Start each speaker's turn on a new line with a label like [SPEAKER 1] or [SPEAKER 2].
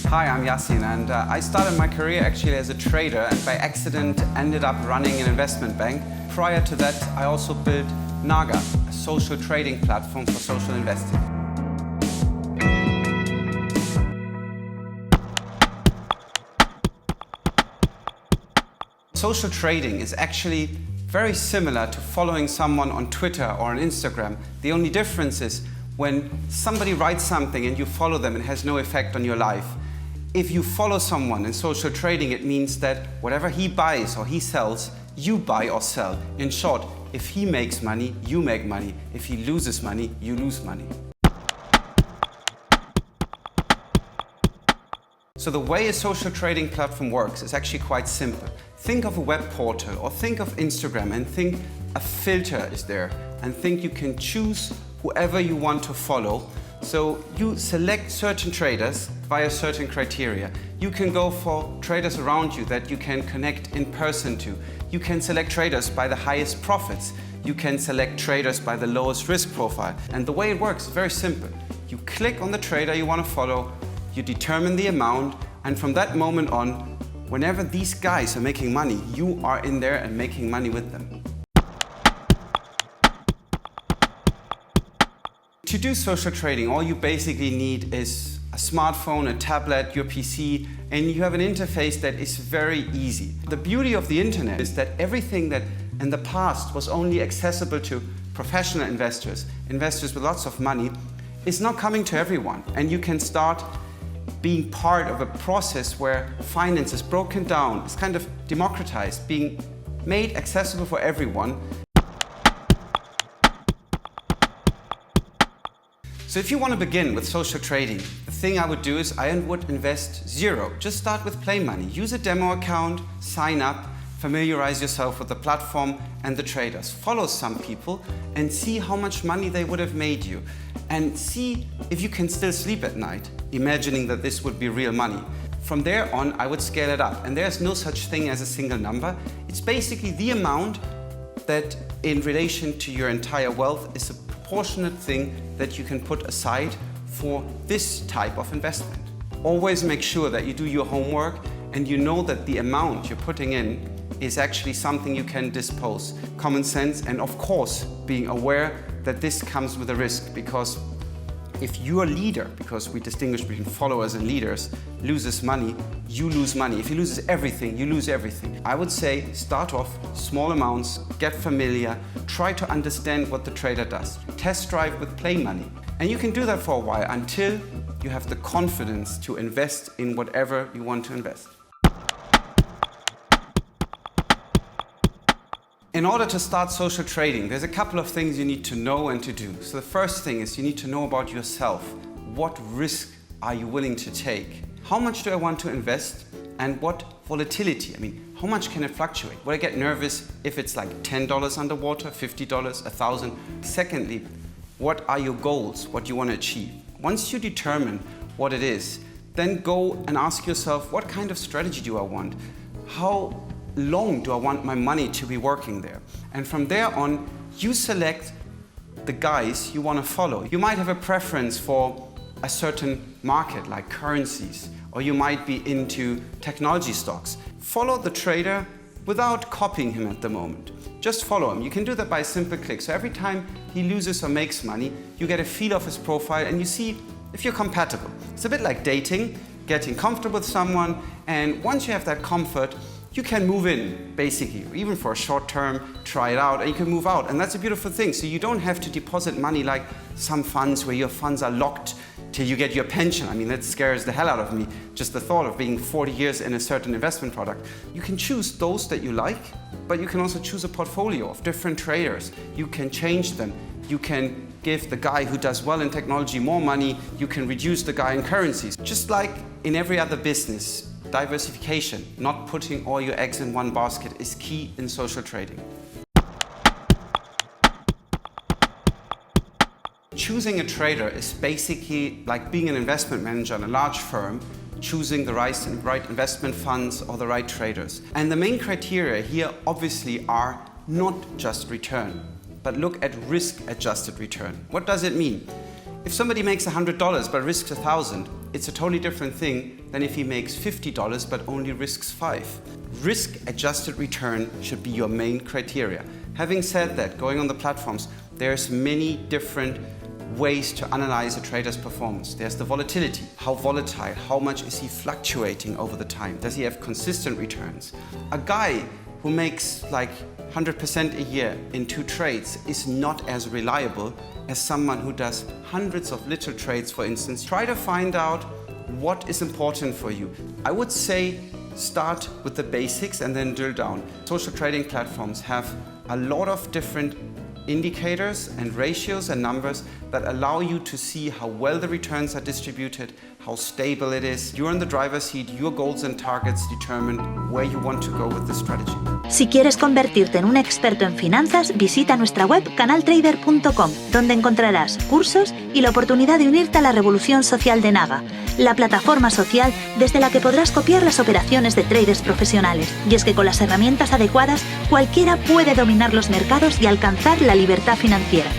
[SPEAKER 1] Hi, I'm Yasin, and I started my career actually as a trader and by accident ended up running an investment bank. Prior to that, I also built Naga, a social trading platform for social investing. Social trading is actually very similar to following someone on Twitter or on Instagram. The only difference is when somebody writes something and you follow them, it has no effect on your life. If you follow someone in social trading, it means that whatever he buys or he sells, you buy or sell. In short, if he makes money, you make money. If he loses money, you lose money. So the way a social trading platform works is actually quite simple. Think of a web portal or think of Instagram and think a filter is there and think you can choose whoever you want to follow. So you select certain traders via certain criteria. You can go for traders around you that you can connect in person to. You can select traders by the highest profits. You can select traders by the lowest risk profile. And the way it works is very simple. You click on the trader you want to follow, you determine the amount, and from that moment on, whenever these guys are making money, you are in there and making money with them. To do social trading, all you basically need is a smartphone, a tablet, your PC, and you have an interface that is very easy. The beauty of the internet is that everything that in the past was only accessible to professional investors, investors with lots of money, is now coming to everyone. And you can start being part of a process where finance is broken down, it's kind of democratized, being made accessible for everyone. So if you want to begin with social trading, the thing I would do is I would invest zero. Just start with play money. Use a demo account, sign up, familiarize yourself with the platform and the traders. Follow some people and see how much money they would have made you. And see if you can still sleep at night, imagining that this would be real money. From there on, I would scale it up. And there's no such thing as a single number. It's basically the amount that in relation to your entire wealth is a proportionate thing that you can put aside for this type of investment. Always make sure that you do your homework and you know that the amount you're putting in is actually something you can dispose. Common sense, and of course being aware that this comes with a risk, because if your leader, because we distinguish between followers and leaders, loses money, you lose money. If he loses everything, you lose everything. I would say start off small amounts, get familiar, try to understand what the trader does. Test drive with play money. And you can do that for a while until you have the confidence to invest in whatever you want to invest. In order to start social trading, there's a couple of things you need to know and to do. So the first thing is you need to know about yourself. What risk are you willing to take? How much do I want to invest? And what volatility? I mean, how much can it fluctuate? Will I get nervous if it's like $10 underwater, $50, $1,000? Secondly, what are your goals? What do you want to achieve? Once you determine what it is, then go and ask yourself, what kind of strategy do I want? How long do I want my money to be working there? And from there on, you select the guys you want to follow. You might have a preference for a certain market, like currencies, or you might be into technology stocks. Follow the trader without copying him at the moment. Just follow him. You can do that by a simple click. So every time he loses or makes money, you get a feel of his profile and you see if you're compatible. It's a bit like dating, getting comfortable with someone, and once you have that comfort, you can move in, basically, even for a short term, try it out, and you can move out. And that's a beautiful thing. So you don't have to deposit money like some funds where your funds are locked till you get your pension. I mean, that scares the hell out of me, just the thought of being 40 years in a certain investment product. You can choose those that you like, but you can also choose a portfolio of different traders. You can change them. You can give the guy who does well in technology more money. You can reduce the guy in currencies. Just like in every other business, diversification, not putting all your eggs in one basket, is key in social trading. Choosing a trader is basically like being an investment manager in a large firm, choosing the right investment funds or the right traders. And the main criteria here obviously are not just return, but look at risk-adjusted return. What does it mean? If somebody makes $100 but risks $1,000, it's a totally different thing than if he makes $50 but only risks $5. Risk-adjusted return should be your main criteria. Having said that, going on the platforms, there's many different ways to analyze a trader's performance. There's the volatility. How volatile, how much is he fluctuating over the time? Does he have consistent returns? A guy who makes like 100% a year in 2 trades is not as reliable as someone who does hundreds of little trades, for instance. Try to find out what is important for you. I would say start with the basics and then drill down. Social trading platforms have a lot of different indicators and ratios and numbers that allow you to see how well the returns are distributed, how stable it is. You're in the driver's seat, your goals and targets determine where you want to go with the strategy.
[SPEAKER 2] Si quieres convertirte en un experto en finanzas, visita nuestra web canaltrader.com, donde encontrarás cursos y la oportunidad de unirte a la revolución social de Naga, la plataforma social desde la que podrás copiar las operaciones de traders profesionales. Y es que con las herramientas adecuadas, cualquiera puede dominar los mercados y alcanzar la libertad financiera.